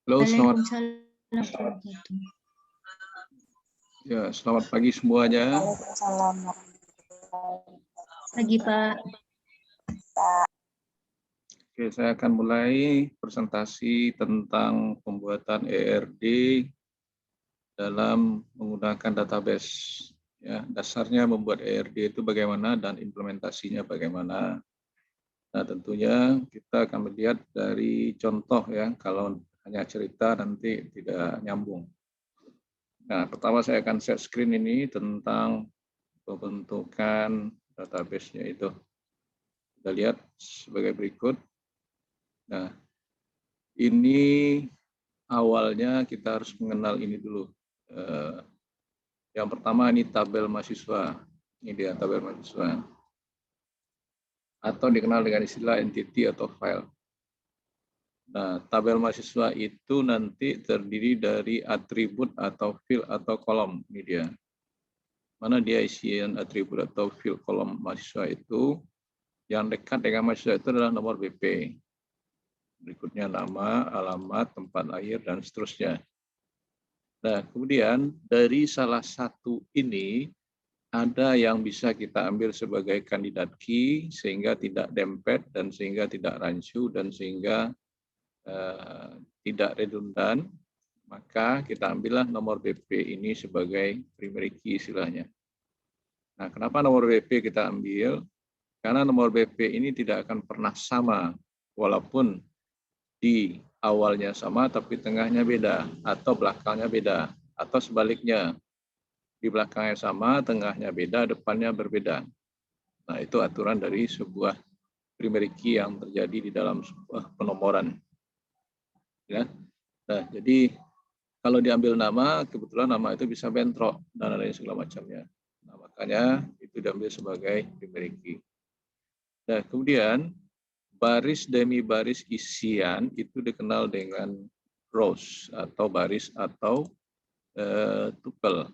Halo, selamat Waalaikumsalam. ya, selamat pagi semuanya. Waalaikumsalam. Pagi, Pak. Oke, saya akan mulai presentasi tentang pembuatan ERD dalam menggunakan database. Ya, dasarnya membuat ERD itu bagaimana dan implementasinya bagaimana. Nah, tentunya kita akan melihat dari contoh ya, kalau hanya cerita nanti tidak nyambung. Nah, pertama saya akan share screen ini tentang pembentukan database-nya itu. Kita lihat sebagai berikut. Nah, ini awalnya kita harus mengenal ini dulu. Yang pertama ini tabel mahasiswa. Ini dia tabel mahasiswa. Atau dikenal dengan istilah entity atau file. Nah, tabel mahasiswa itu nanti terdiri dari atribut atau field atau kolom. Ini dia. Mana dia isian atribut atau field kolom mahasiswa itu. Yang dekat dengan mahasiswa itu adalah nomor BP. Berikutnya nama, alamat, tempat lahir, dan seterusnya. Nah, kemudian dari salah satu ini ada yang bisa kita ambil sebagai kandidat key sehingga tidak dempet dan sehingga tidak rancu dan sehingga tidak redundan, maka kita ambillah nomor BP ini sebagai primary key istilahnya. Nah, kenapa nomor BP kita ambil? Karena nomor BP ini tidak akan pernah sama walaupun di awalnya sama tapi tengahnya beda atau belakangnya beda atau sebaliknya di belakangnya sama tengahnya beda depannya berbeda. Nah, itu aturan dari sebuah primary key yang terjadi di dalam sebuah penomoran ya. Nah, jadi kalau diambil nama kebetulan nama itu bisa bentrok dan lain segala macamnya. Nah, makanya itu diambil sebagai primary key. Nah, kemudian baris demi baris isian itu dikenal dengan rows atau baris atau tupel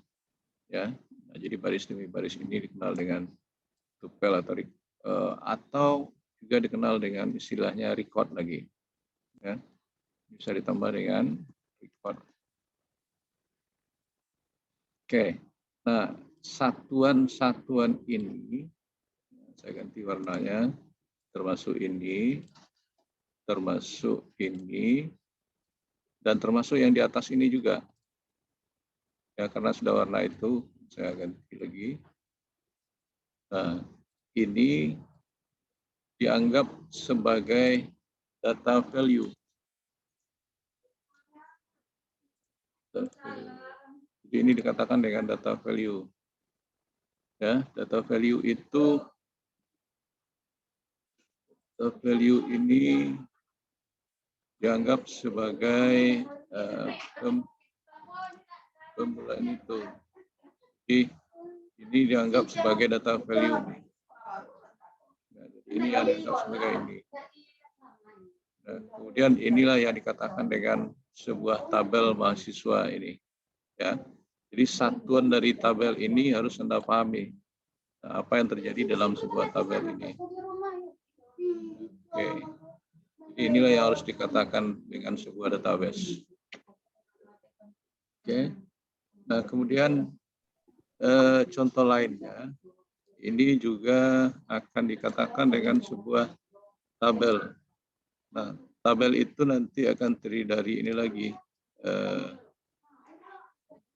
ya. Nah, jadi baris demi baris ini dikenal dengan tupel atau juga dikenal dengan istilahnya record lagi ya. Bisa ditambah dengan record. Oke. Nah, satuan-satuan ini saya ganti warnanya termasuk ini dan termasuk yang di atas ini juga. Ya, karena sudah warna itu, saya ganti lagi. Nah, ini dianggap sebagai data value. Jadi ini dikatakan dengan data value. Ya, data value ini dianggap sebagai pembulaan itu. Jadi ini dianggap sebagai data value. Nah, ini yang dianggap sebagai ini. Nah, kemudian inilah yang dikatakan dengan sebuah tabel mahasiswa ini. Ya, jadi satuan dari tabel ini harus Anda pahami. Nah, apa yang terjadi dalam sebuah tabel ini. Oke. Jadi inilah yang harus dikatakan dengan sebuah database. Oke. Nah, kemudian contoh lainnya, ini juga akan dikatakan dengan sebuah tabel. Nah, tabel itu nanti akan terdiri dari ini lagi.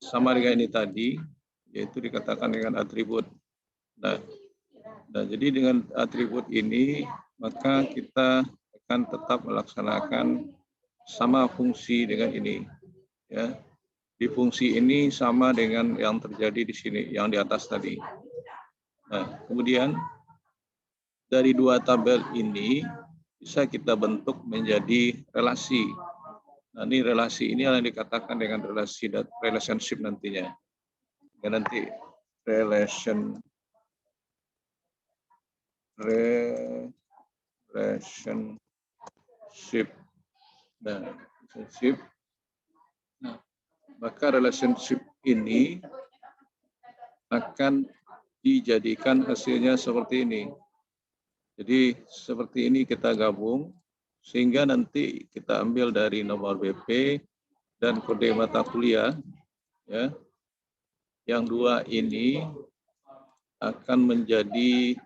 Sama dengan ini tadi, yaitu dikatakan dengan atribut. Nah, jadi dengan atribut ini, maka kita akan tetap melaksanakan sama fungsi dengan ini. Ya, di fungsi ini sama dengan yang terjadi di sini, yang di atas tadi. Nah, kemudian dari dua tabel ini bisa kita bentuk menjadi relasi. Nah, ini relasi ini yang dikatakan dengan relationship nantinya. Ya, nanti relationship. Nah, relationship. Nah, maka relationship ini akan dijadikan hasilnya seperti ini. Jadi seperti ini kita gabung Sehingga nanti kita ambil dari nomor BP dan kode mata kuliah, ya. Yang dua ini akan menjadi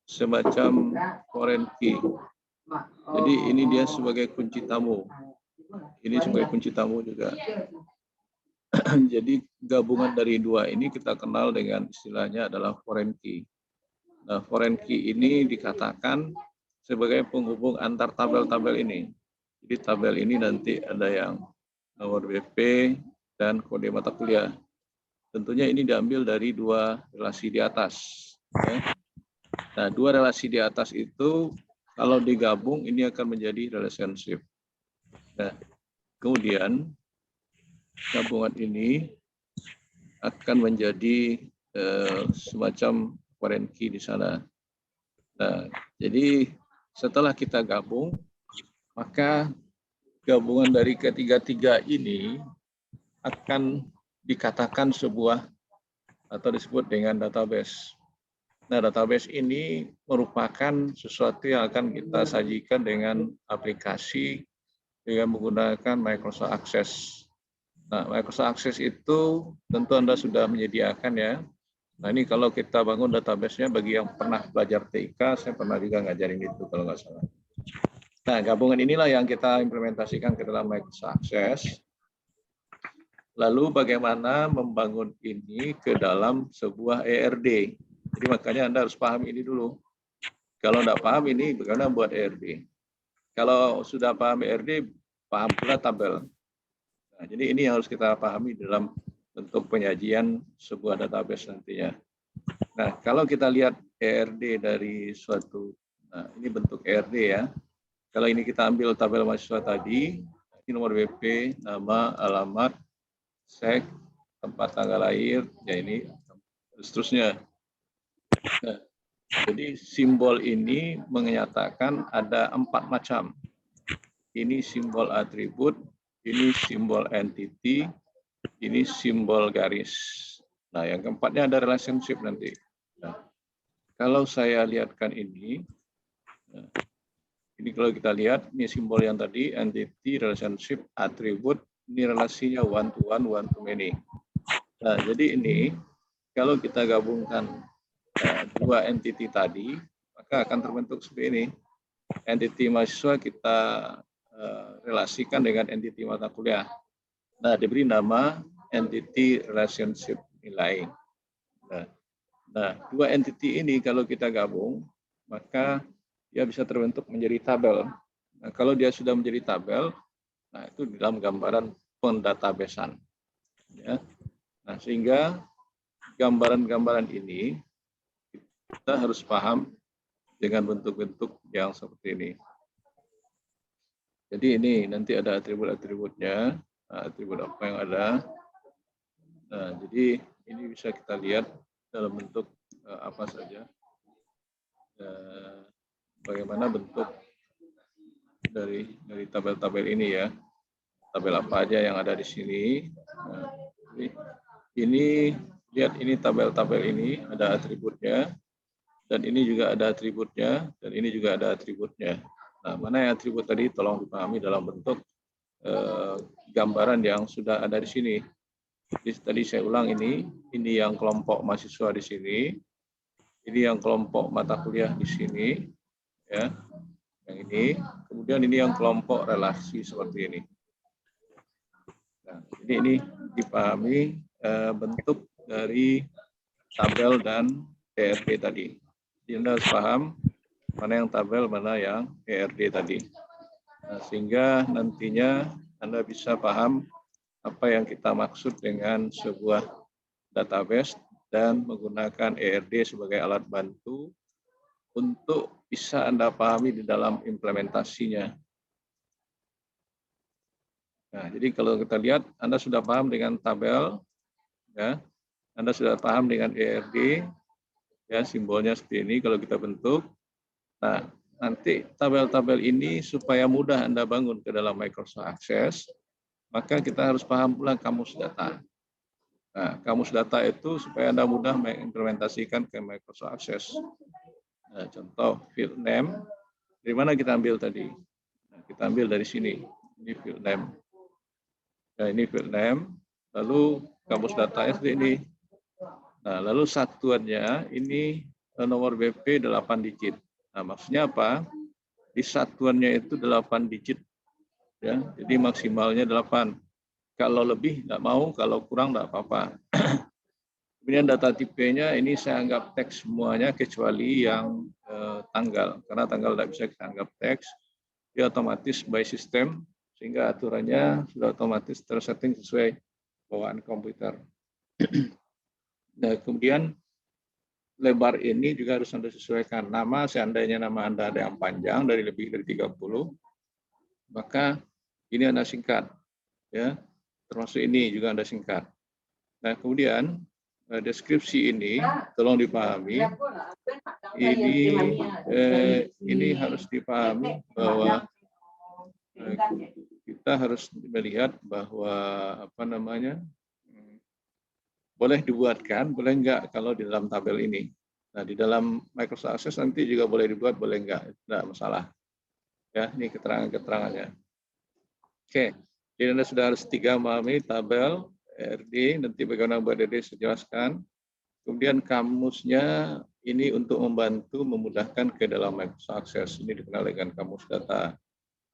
semacam foreign key. Jadi ini dia sebagai kunci tamu. Ini sebagai kunci tamu juga. Jadi gabungan dari dua ini kita kenal dengan istilahnya adalah foreign key. Nah, foreign key ini dikatakan sebagai penghubung antar tabel-tabel ini. Jadi tabel ini nanti ada yang nomor BP dan kode mata kuliah. Tentunya ini diambil dari dua relasi di atas. Ya. Nah, dua relasi di atas itu kalau digabung ini akan menjadi relationship. Nah, kemudian gabungan ini akan menjadi semacam foreign key di sana. Nah, jadi setelah kita gabung, maka gabungan dari ketiga-tiga ini akan dikatakan sebuah atau disebut dengan database. Nah, database ini merupakan sesuatu yang akan kita sajikan dengan aplikasi dengan menggunakan Microsoft Access. Nah, Microsoft Access itu tentu Anda sudah menyediakan ya. Nah, ini kalau kita bangun database-nya bagi yang pernah belajar TIK, saya pernah juga ngajarin itu kalau nggak salah. Nah, gabungan inilah yang kita implementasikan ke dalam Microsoft Access. Lalu bagaimana membangun ini ke dalam sebuah ERD. Jadi makanya Anda harus paham ini dulu. Kalau enggak paham ini, bagaimana buat ERD. Kalau sudah paham ERD, paham pula tabel. Nah, jadi ini yang harus kita pahami dalam bentuk penyajian sebuah database nantinya. Nah, kalau kita lihat ERD dari suatu, nah ini bentuk ERD ya. Kalau ini kita ambil tabel mahasiswa tadi, ini nomor BP, nama, alamat, sek, tempat tanggal lahir, ya ini, seterusnya. Nah, jadi simbol ini menyatakan ada 4 macam. Ini simbol atribut, ini simbol entity, ini simbol garis. Nah, yang keempatnya ada relationship nanti. Nah, kalau saya lihatkan ini, nah, ini kalau kita lihat, ini simbol yang tadi, entity, relationship, atribut, ini relasinya one to one, one to many. Nah, jadi ini, kalau kita gabungkan dua entity tadi, maka akan terbentuk seperti ini. Entity mahasiswa kita relasikan dengan entity mata kuliah. Nah, diberi nama entity relationship nilai. Nah, dua entity ini kalau kita gabung, maka dia bisa terbentuk menjadi tabel. Nah, kalau dia sudah menjadi tabel, nah itu di dalam gambaran pendatabasean. Ya. Nah, sehingga gambaran-gambaran ini kita harus paham dengan bentuk-bentuk yang seperti ini. Jadi ini nanti ada atribut-atributnya, atribut apa yang ada. Nah, jadi ini bisa kita lihat dalam bentuk apa saja. Bagaimana bentuk dari tabel-tabel ini ya. Tabel apa aja yang ada di sini. Nah, ini lihat ini tabel-tabel ini ada atributnya. Dan ini juga ada atributnya, dan ini juga ada atributnya. Nah, mana yang atribut tadi tolong dipahami dalam bentuk gambaran yang sudah ada di sini. Jadi, tadi saya ulang ini yang kelompok mahasiswa di sini, ini yang kelompok mata kuliah di sini, ya, yang ini, kemudian ini yang kelompok relasi seperti ini. Nah, jadi ini dipahami bentuk dari tabel dan ERD tadi. Jadi Anda harus paham mana yang tabel, mana yang ERD tadi. Nah, sehingga nantinya Anda bisa paham apa yang kita maksud dengan sebuah database dan menggunakan ERD sebagai alat bantu untuk bisa Anda pahami di dalam implementasinya. Nah, jadi kalau kita lihat, Anda sudah paham dengan tabel, ya, Anda sudah paham dengan ERD, ya, simbolnya seperti ini kalau kita bentuk. Nah, nanti tabel-tabel ini supaya mudah Anda bangun ke dalam Microsoft Access, maka kita harus paham pula kamus data. Nah, kamus data itu supaya Anda mudah mengimplementasikan ke Microsoft Access. Nah, contoh field name, Dari mana kita ambil tadi? Nah, kita ambil dari sini. Ini field name. Nah, ini field name. Lalu kampus datanya seperti ini. Nah, lalu satuannya ini nomor BP 8 digit. Nah, maksudnya apa? Di satuannya itu 8 digit. Ya, jadi maksimalnya 8. Kalau lebih nggak mau, kalau kurang nggak apa-apa. Kemudian data tipenya ini saya anggap teks semuanya kecuali yang tanggal. Karena tanggal tidak bisa kita anggap teks. Dia otomatis by system, sehingga aturannya sudah otomatis tersetting sesuai bawaan komputer. Nah, kemudian lebar ini juga harus Anda sesuaikan. Nama, seandainya nama Anda ada yang panjang, dari lebih dari 30, maka ini Anda singkat. Ya, termasuk ini juga Anda singkat. Nah, kemudian deskripsi ini tolong dipahami. Ini harus dipahami bahwa kita harus melihat bahwa boleh dibuatkan, boleh enggak kalau di dalam tabel ini. Nah, di dalam Microsoft Access nanti juga boleh dibuat, boleh enggak, tidak masalah. Ya, ini keterangan-keterangannya. Oke, jadi Anda sudah harus 3 memahami tabel ERD, nanti bagaimana buat DD saya jelaskan. Kemudian kamusnya ini untuk membantu memudahkan ke dalam Microsoft Access. Ini dikenal dengan kamus data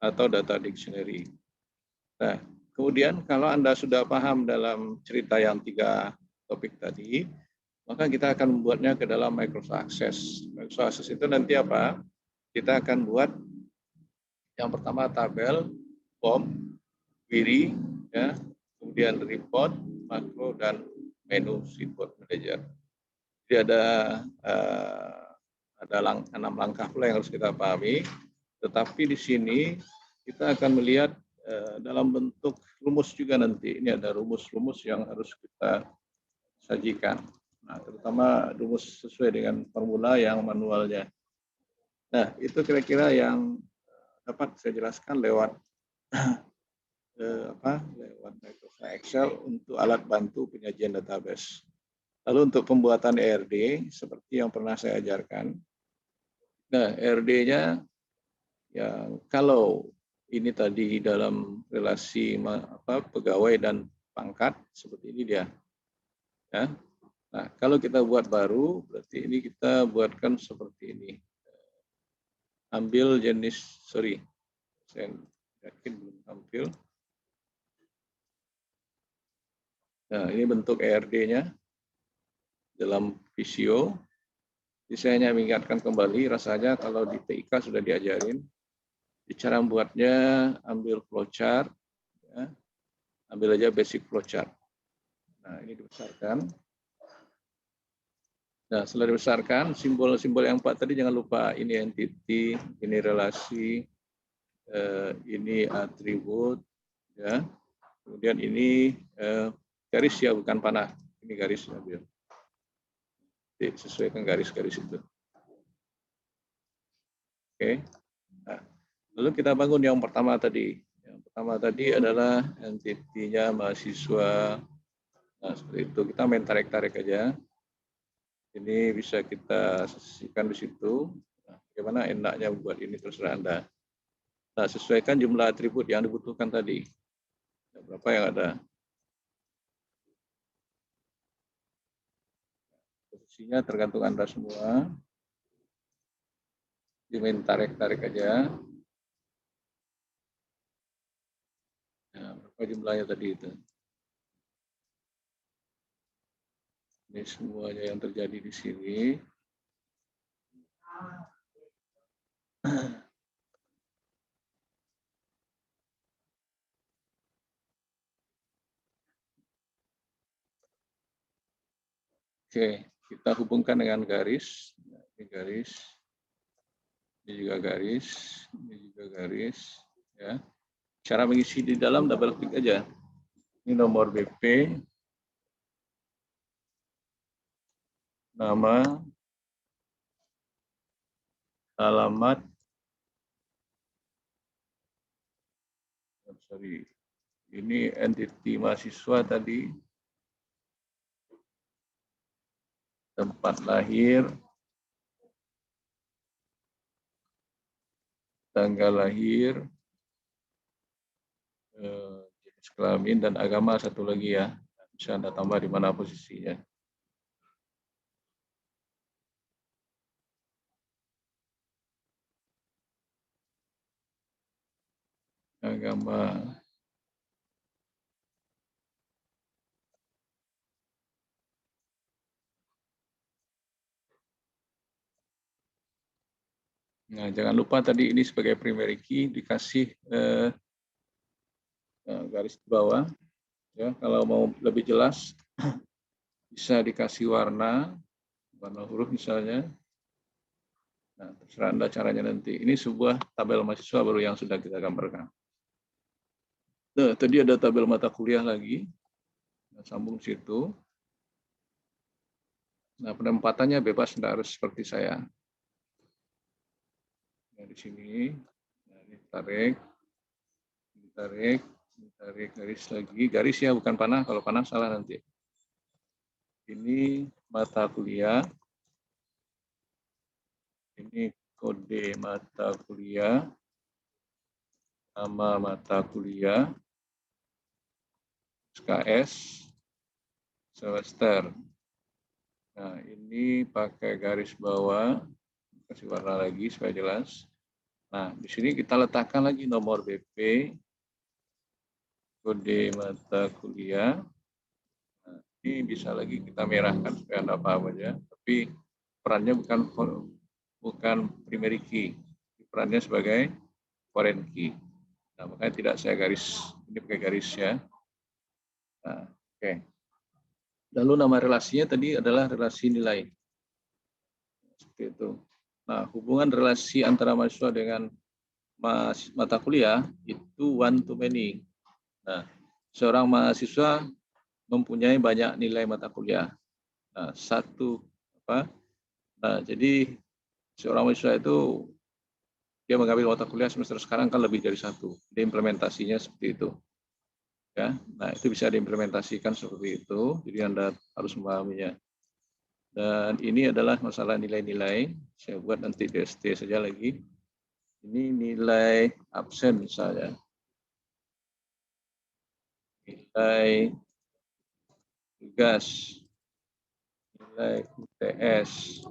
atau data dictionary. Nah, kemudian kalau Anda sudah paham dalam cerita yang 3 topik tadi, maka kita akan membuatnya ke dalam Microsoft Access. Microsoft Access itu nanti apa? Kita akan buat yang pertama tabel, form, query, ya, kemudian report, makro, dan menu report manager. Jadi ada 6 langkah pula yang harus kita pahami. Tetapi di sini kita akan melihat dalam bentuk rumus juga nanti. Ini ada rumus-rumus yang harus kita sajikan. Nah, terutama rumus sesuai dengan formula yang manualnya. Nah, itu kira-kira yang dapat saya jelaskan lewat lewat Microsoft Excel untuk alat bantu penyajian database. Lalu untuk pembuatan ERD seperti yang pernah saya ajarkan. Nah, ERD-nya ya kalau ini tadi dalam relasi pegawai dan pangkat seperti ini dia. Ya. Nah, kalau kita buat baru berarti ini kita buatkan seperti ini. Ambil jenis, saya yakin belum tampil. Nah, ini bentuk ERD-nya dalam Visio. Jadi saya hanya mengingatkan kembali, rasanya kalau di TIK sudah diajarin. Di cara membuatnya, ambil flowchart, ya. Ambil aja basic flowchart. Nah, ini dibesarkan. Nah, setelah dibesarkan, simbol-simbol yang 4 tadi jangan lupa. Ini entity, ini relasi, ini atribut, ya. Kemudian ini garis ya, bukan panah. Ini garis ambil. Jadi, sesuaikan garis-garis itu. Oke. Nah, lalu kita bangun yang pertama tadi. Yang pertama tadi adalah entity-nya mahasiswa. Nah, seperti itu. Kita main tarik-tarik aja. Ini bisa kita sisihkan di situ. Nah, bagaimana enaknya membuat ini terserah Anda. Nah, sesuaikan jumlah atribut yang dibutuhkan tadi. Berapa yang ada? Posisinya tergantung Anda semua. Dimain tarik-tarik aja. Nah, berapa jumlahnya tadi itu? Ini semuanya yang terjadi di sini. Oke, kita hubungkan dengan garis. Ini garis. Ini juga garis. Ini juga garis. Ya. Cara mengisi di dalam double klik aja. Ini nomor BP, nama, alamat, ini entity mahasiswa tadi, tempat lahir, tanggal lahir, jenis kelamin, dan agama satu lagi ya. Bisa Anda tambah di mana posisinya. Agama. Nah, jangan lupa tadi ini sebagai primary key dikasih garis di bawah. Ya, kalau mau lebih jelas bisa dikasih warna huruf misalnya. Nah, terserah Anda caranya nanti. Ini sebuah tabel mahasiswa baru yang sudah kita gambarkan. Nah, tadi ada tabel mata kuliah lagi. Nah, sambung situ. Nah, penempatannya bebas, tidak harus seperti saya. Nah, di sini, nah, ini tarik garis lagi. Garis ya, bukan panah. Kalau panah salah nanti. Ini mata kuliah. Ini kode mata kuliah. Nama mata kuliah. SKS. Semester. Nah, ini pakai garis bawah. Kasih warna lagi supaya jelas. Nah, di sini kita letakkan lagi nomor BP. Kode mata kuliah. Nah, ini bisa lagi kita merahkan supaya Anda paham aja. Tapi perannya bukan primary key. Perannya sebagai foreign key. Nah, makanya tidak saya garis. Ini pakai garis ya. Nah, oke. Lalu nama relasinya tadi adalah relasi nilai. Seperti itu. Nah, hubungan relasi antara mahasiswa dengan mata kuliah itu one to many. Nah, seorang mahasiswa mempunyai banyak nilai mata kuliah. Nah, jadi seorang mahasiswa itu dia mengambil mata kuliah semester sekarang kan lebih dari satu. Jadi implementasinya seperti itu. Ya, nah itu bisa diimplementasikan seperti itu. Jadi Anda harus memahaminya. Dan ini adalah masalah nilai-nilai. Saya buat nanti DST saja lagi. Ini nilai absen misalnya. Nilai tugas. Nilai UTS.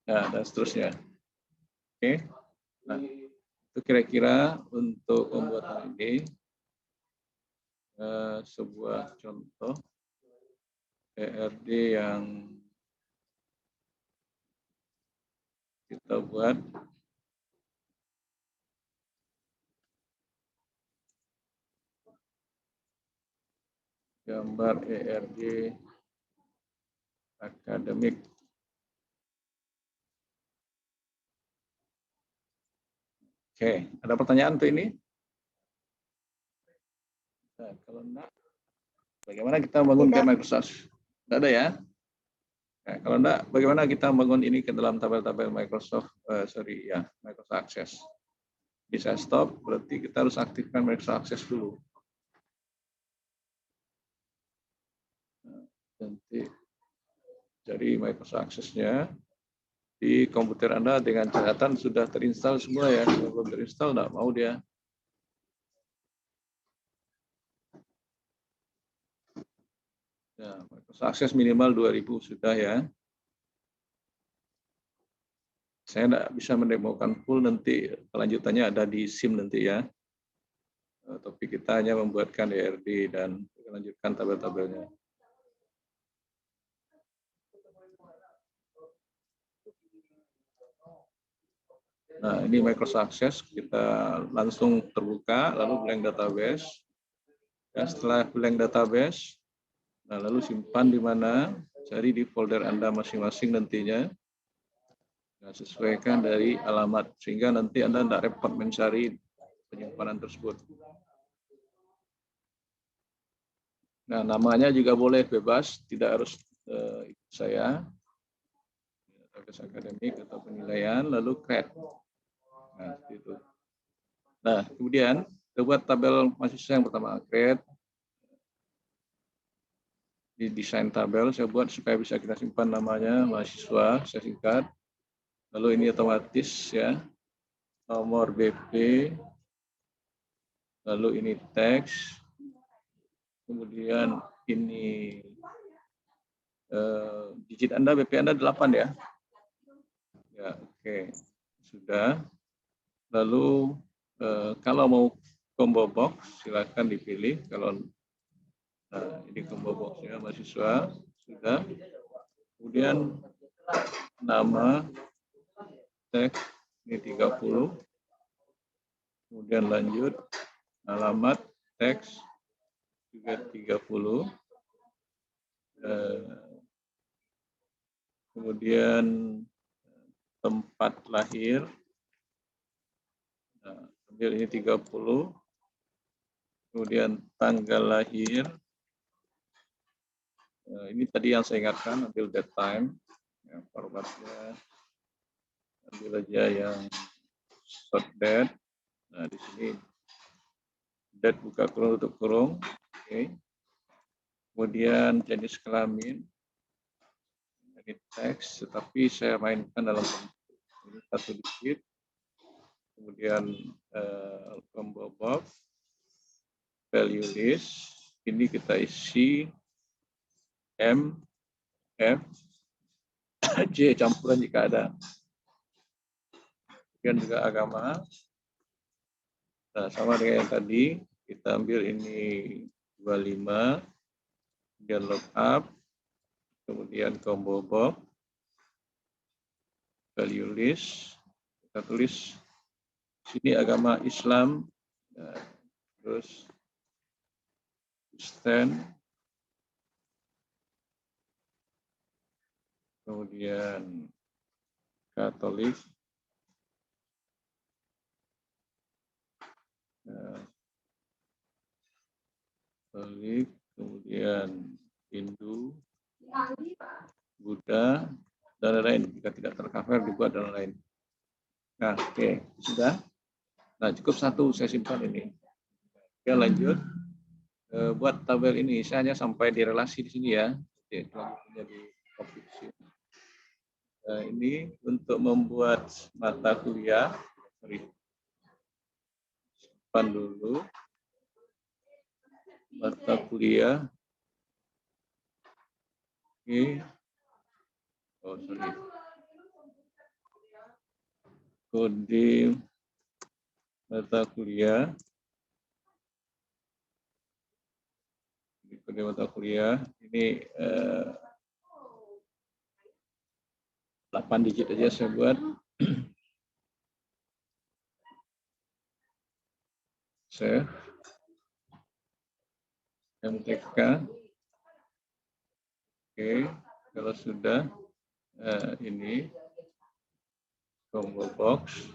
Nah, dan seterusnya. Oke. Nah, itu kira-kira untuk pembuatan ini sebuah contoh ERD yang kita buat. Gambar ERD akademik. Oke, ada pertanyaan untuk ini? Nah, kalau enggak, bagaimana kita membangun ke Microsoft? Enggak ada ya? Nah, kalau enggak, bagaimana kita membangun ini ke dalam tabel-tabel Microsoft, Microsoft Access? Bisa stop, berarti kita harus aktifkan Microsoft Access dulu. Nah, nanti dari Microsoft Access-nya di komputer Anda dengan catatan sudah terinstall semua ya. Kalau belum terinstall, enggak mau dia. Ya, Microsoft Access minimal 2000 sudah ya. Saya tidak bisa mendemokan full, nanti kelanjutannya ada di SIM nanti ya. Topik kita hanya membuatkan ERD dan melanjutkan tabel-tabelnya. Nah, ini Microsoft Access, kita langsung terbuka, lalu blank database. Ya, setelah blank database, nah lalu simpan di mana, cari di folder Anda masing-masing nantinya. Nah, sesuaikan dari alamat, sehingga nanti Anda tidak repot mencari penyimpanan tersebut. Nah, namanya juga boleh bebas, tidak harus saya. tugas akademik atau penilaian, lalu grade. Nah, seperti itu. Nah, kemudian kita buat tabel mahasiswa yang pertama, grade. Di desain tabel saya buat supaya bisa kita simpan namanya mahasiswa, saya singkat. Lalu ini otomatis ya, nomor BP, lalu ini teks, kemudian ini digit Anda, BP Anda 8 ya. Ya, oke. Sudah. Lalu kalau mau combo box silakan dipilih. Kalau ini combo boxnya mahasiswa sudah. Kemudian nama teks ini 30. Kemudian lanjut alamat teks juga 30. Kemudian tempat lahir. Nah, ambil ini 30. Kemudian tanggal lahir. Ini tadi yang saya ingatkan, ambil date time. Ya, formatnya ambil aja yang short date. Nah, di sini date buka kurung tutup kurung. Oke. Kemudian jenis kelamin. Ini teks, tetapi saya mainkan dalam bentuk ini 1 digit. Kemudian combo box, value list. Ini kita isi M, F, J campuran jika ada. Kemudian juga agama. Nah, sama dengan yang tadi, kita ambil ini 25, kemudian lookup, kemudian combo box, value list, kita tulis sini agama Islam, nah, terus Kristen, kemudian Katolik, Katolik, kemudian Hindu, Buddha, dan lain-lain. Jika tidak tercover dibuat dan lain. Nah, oke, sudah. Nah, cukup 1 saya simpan ini. Oke, lanjut. Buat tabel ini saya hanya sampai di relasi di sini ya. Oke, selanjutnya di topik sini. Nah, ini untuk membuat mata kuliah. Simpan dulu. Mata kuliah. Oke. Oh, sorry. Kode mata kuliah. Kode mata kuliah. Ini 8 digit aja saya buat. Save. MTK. Oke, kalau sudah ini combo box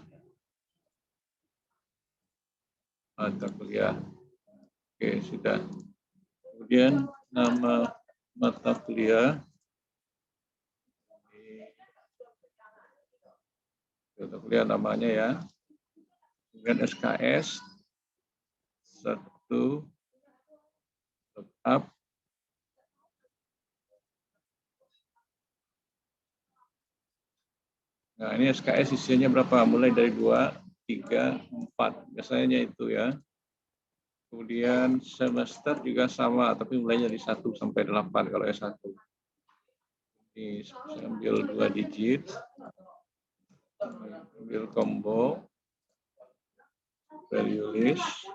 mata kuliah. Oke, sudah. Kemudian nama mata kuliah. Mata kuliah namanya ya. Kemudian SKS 1 lookup. Nah, ini SKS isinya berapa? Mulai dari 2, 3, 4. Biasanya itu ya. Kemudian semester juga sama, tapi mulainya dari 1 sampai 8 kalau S1. Ini saya ambil 2 digit. Ambil combo. Value list.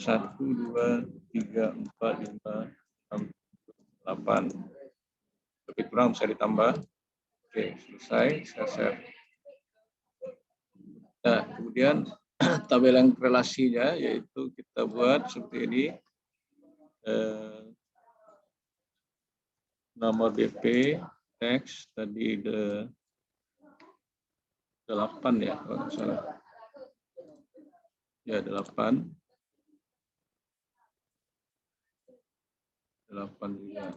1, 2, 3, 4, 5, 6, 8. Lebih kurang bisa ditambah. Oke, selesai. Saya save. Nah, kemudian tabel yang relasinya yaitu kita buat seperti ini. Nomor BP, teks tadi 8 ya kalau nggak salah. Ya 8. 8 juga.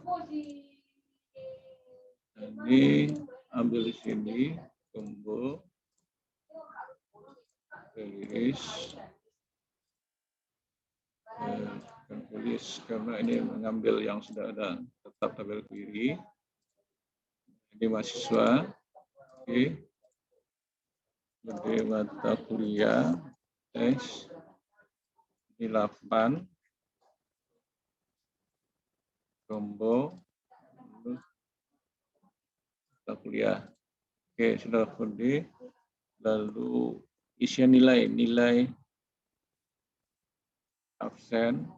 Ini ambil di sini, combo, tulis, karena ini mengambil yang sudah ada tetap tabel query. Ini mahasiswa, oke. Gede mata kuliah, tes, ini 8, combo, mata kuliah. Oke, sudah gede. Lalu isian nilai absen.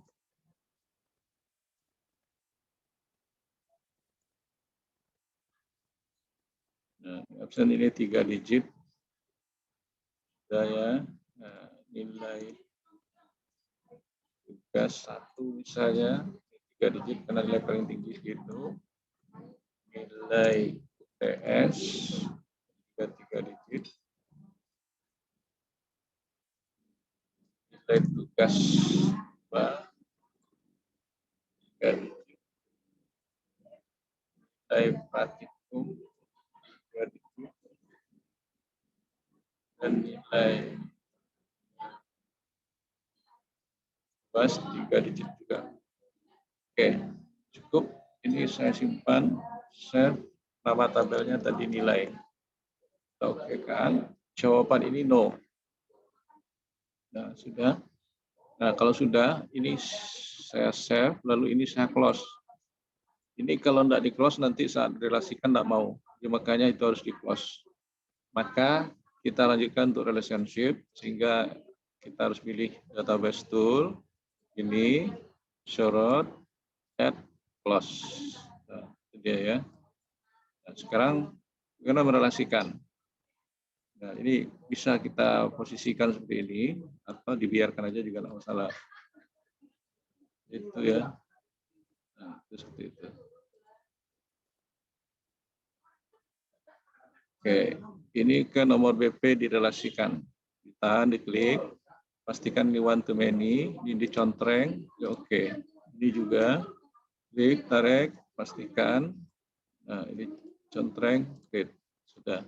Nah, absen ini 3 digit. Daya, nah, nilai tugas 1 misalnya 3 digit karena nilai paling tinggi gitu. Nilai UTS juga 3 digit. Nilai tugas 3 digit. Nilai praktikum 3 digit. Dan nilai tugas 3 digit juga. Oke, cukup. Ini saya simpan, save, nama tabelnya tadi nilai. Oke kan? Jawaban ini no. Nah, sudah. Nah, kalau sudah, ini saya save, lalu ini saya close. Ini kalau tidak di-close, nanti saat direlasikan tidak mau. Ya, makanya itu harus di-close. Maka kita lanjutkan untuk relationship, sehingga kita harus pilih database tool, ini, sort, add, close. Nah, itu dia ya. Nah, sekarang bagaimana merelasikan? Nah, ini bisa kita posisikan seperti ini, atau dibiarkan aja juga tidak masalah. Itu ya. Nah, itu seperti itu. Oke, ini ke nomor BP direlasikan. Ditahan, diklik, pastikan ini one to many, ini dicontreng, ya oke. Ini juga, klik, tarik, pastikan. Nah, ini contreng, klik, sudah.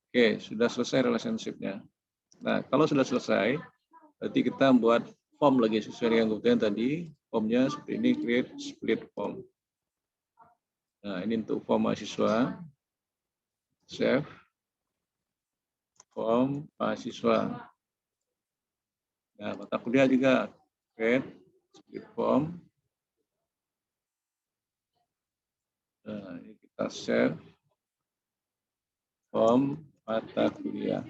Oke, sudah selesai relationship-nya. Nah, kalau sudah selesai, berarti kita buat form lagi sesuai dengan kebutuhan tadi. Formnya seperti ini, create split form. Nah, ini untuk form mahasiswa. Save. Form mahasiswa. Nah, mata kuliah juga. Create split form. Nah, ini kita save. Form mata kuliah.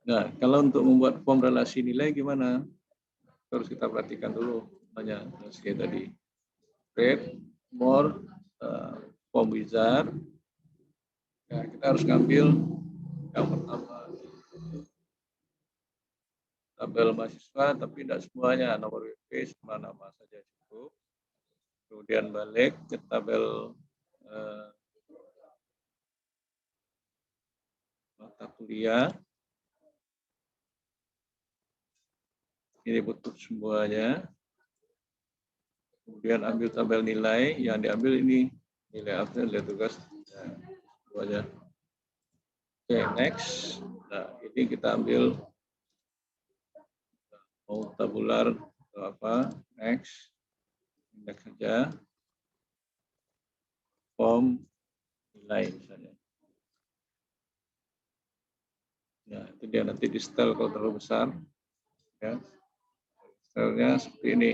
Nah, kalau untuk membuat form relasi nilai gimana? Harus kita perhatikan dulu. Tanya kayak tadi. Create more form wizard. Nah, kita harus ngambil yang pertama tabel mahasiswa, tapi tidak semuanya, nomor WP cuma nama saja cukup. Kemudian balik ke tabel mata kuliah. Ini butuh semuanya. Kemudian ambil tabel nilai, yang diambil ini nilai absen, nilai tugas, semuanya. Oke, next. Nah, ini kita ambil mau tabular atau apa, next. Next saja. Form nilai misalnya. Ya, itu dia nanti di setel kalau terlalu besar. Ya. Setelnya seperti ini.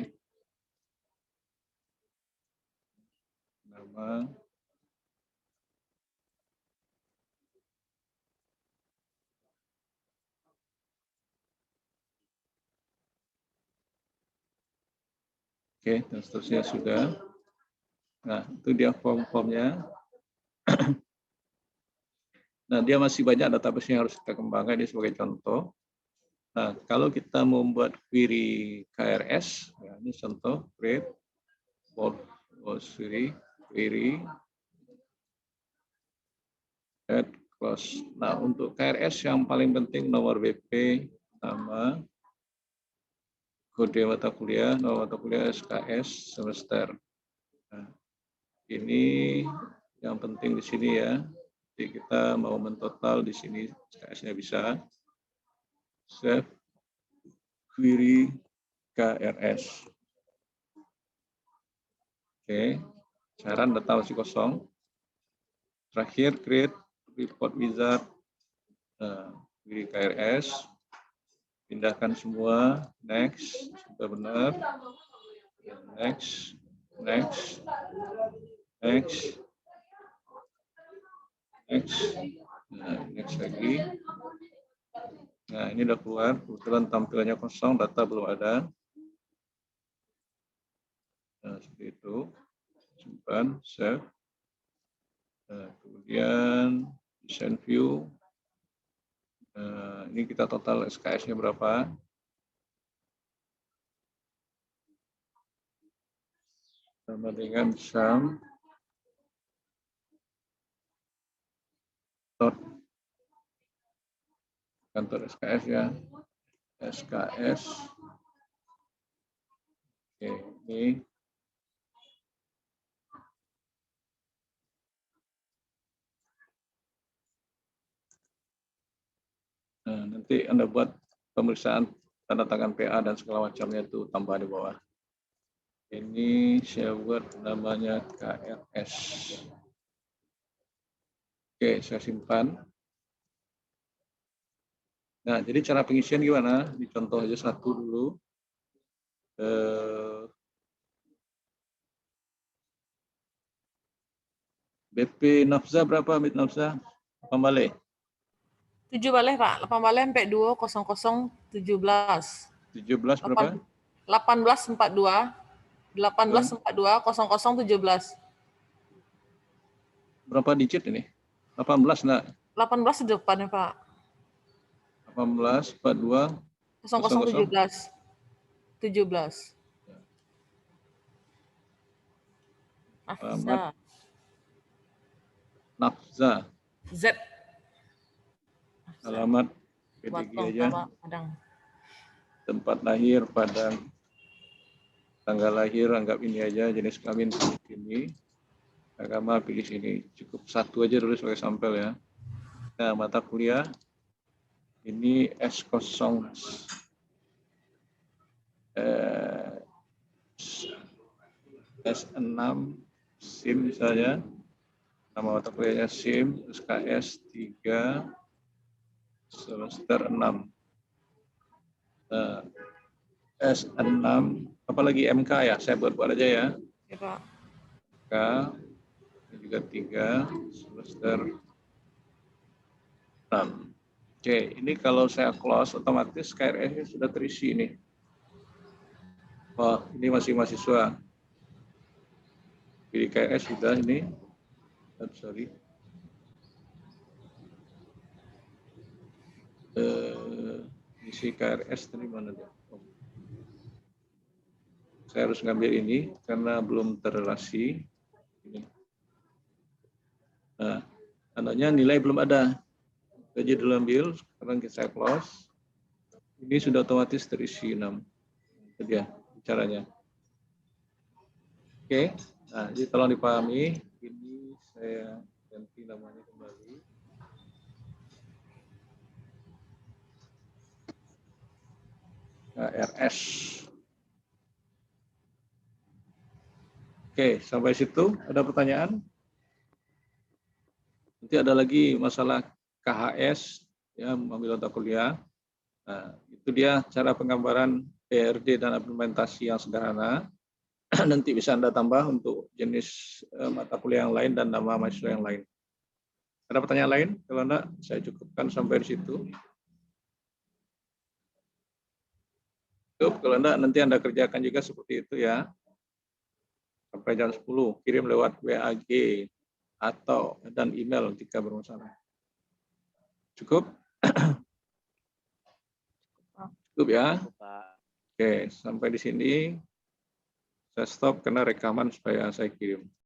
Nama. Oke, dan seterusnya sudah. Nah, itu dia form-formnya. Nah, dia masih banyak database yang harus kita kembangkan, ini sebagai contoh. Nah, kalau kita membuat query KRS, ya, ini contoh, create, query, add, close. Nah, untuk KRS yang paling penting nomor BP, nama, kode mata kuliah, nomor mata kuliah SKS, semester. Nah, Ini yang penting di sini ya. Jadi kita mau mentotal di sini SKS-nya bisa. Save query KRS. Oke, saran data masih kosong. Terakhir create report wizard query KRS. Pindahkan semua. Next, sudah benar. Next, next, next, next. Nah, next lagi. Nah, ini udah keluar. Kebetulan tampilannya kosong, data belum ada. Nah, seperti itu. Simpan, save. Nah, kemudian design view. Nah, ini kita total SKS-nya berapa? Sama dengan sum dot kantor SKS ya. SKS. Oke, ini nah, nanti Anda buat pemeriksaan tanda tangan PA dan segala macamnya itu tambah di bawah. Ini saya buat namanya KRS. Oke, saya simpan. Nah, jadi cara pengisian gimana? Dicontoh aja satu dulu. BP Nafza berapa, Mit Nafza? 8 balik? 7 balik, Pak. 8 balik sampai 20017. 17 berapa? 1842. 1842 0017. Berapa digit ini? 18 enggak? 18 di depannya, Pak. 18, 42, 0017. 17. Alamat Nafza. Nafza. Z. Alamat PTG Batang, aja. Padang. Tempat lahir, Padang. Tanggal lahir, anggap ini aja. Jenis kelamin pilih ini. Agama pilih sini. Cukup satu aja dulu sebagai sampel ya. Nah, mata kuliah. Ini S0. S6 SIM misalnya. Nama mata kuliahnya SIM, terus KS 3 semester 6. Nah, S6, apalagi MK ya, saya buat aja ya. Ya, Pak. K, ini juga 3 semester 6. Oke, ini kalau saya close, otomatis KRS-nya sudah terisi nih. Oh, ini masih mahasiswa. Pilih KRS sudah ini. Sorry. Isi KRS tadi mana dia? Oh. Saya harus ngambil ini karena belum terrelasi. Ini. Nah, anaknya nilai belum ada. Gaji dulu ambil, sekarang saya close. Ini sudah otomatis terisi 6. Itu dia caranya. Oke, nah jadi tolong dipahami. Ini saya ganti namanya kembali. KRS. Oke, sampai situ ada pertanyaan? Nanti ada lagi masalah KHS, ya, mengambil mata kuliah. Nah, itu dia cara penggambaran PRD dan implementasi yang sederhana. Nanti bisa Anda tambah untuk jenis mata kuliah yang lain dan nama mahasiswa yang lain. Ada pertanyaan lain? Kalau enggak, saya cukupkan sampai di situ. Cukup, kalau enggak, nanti Anda kerjakan juga seperti itu ya. Sampai jam 10, kirim lewat WAG atau dan email jika bermasalah. Cukup? Cukup ya? Oke, sampai di sini saya stop karena rekaman supaya saya kirim.